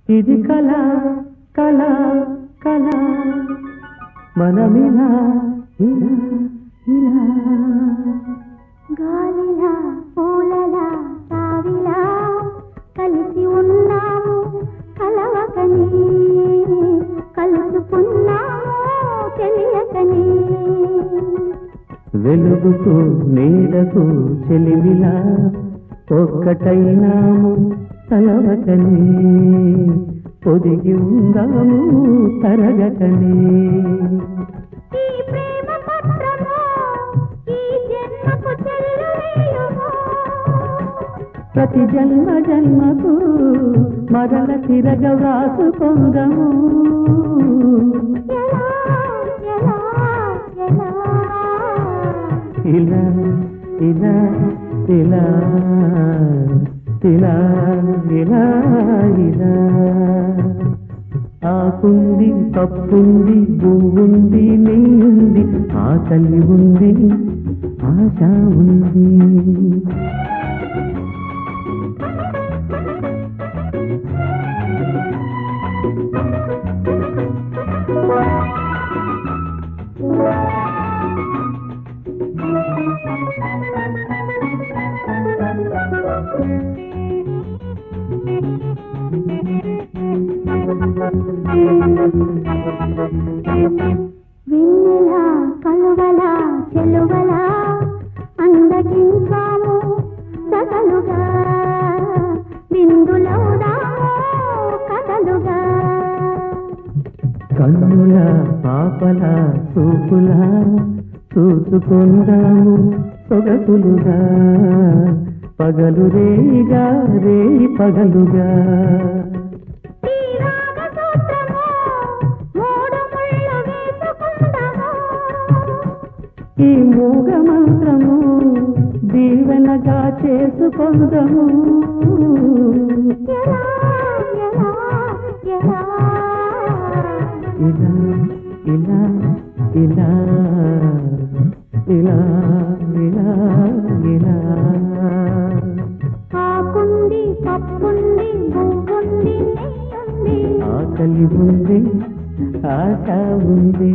ఇది కళ కళ కళ మనమిలా ఇలా ఇలా గాలిలా పూలలా సావిలా కలిసి ఉన్నాము కలవకని కలుసుకున్నాము తెలియకని వెలుగుకు నీడకు చెలిమిలా ఒక్కటైనాము తలవకనే పొదిగి ఉందాము తరగకనే ఈ ప్రేమ పత్రము ఈ జన్మకు చెల్లువేయుము ప్రతి జన్మ జన్మకు మరల తిరగ వ్రాసుకొందము ఎలా ఎలా ఎలా ఇలా ఇలా ఇలా ఇలా ఇలా ఇలా ఆకుంది పప్పుంది పువ్వుంది నెయ్యుంది ఆకలి ఉంది ఆశ ఉంది వెన్నెలా కలువలా చెలువలా అందగించాము సగలుగా బిందులవుదాము కథలుగా కన్నుల పాపల చూపుల చూసుకుందాము సొగసులుగా పగలు రేయిగా రేయి పగలుగా ఈ రాగసూత్రము మూడు ముళ్ళు వేసుకుందాము ఈ మూగ మంత్రము దీవెనగా చేసుకుందాము ఎలా ఎలా ఎలా ఇలా ఇలా ఇలా ఇలా ఇలా ఇలా ఆకుంది పప్పుంది పువ్వుంది నెయ్యుంది ఆకలి ఉంది ఆశ ఉంది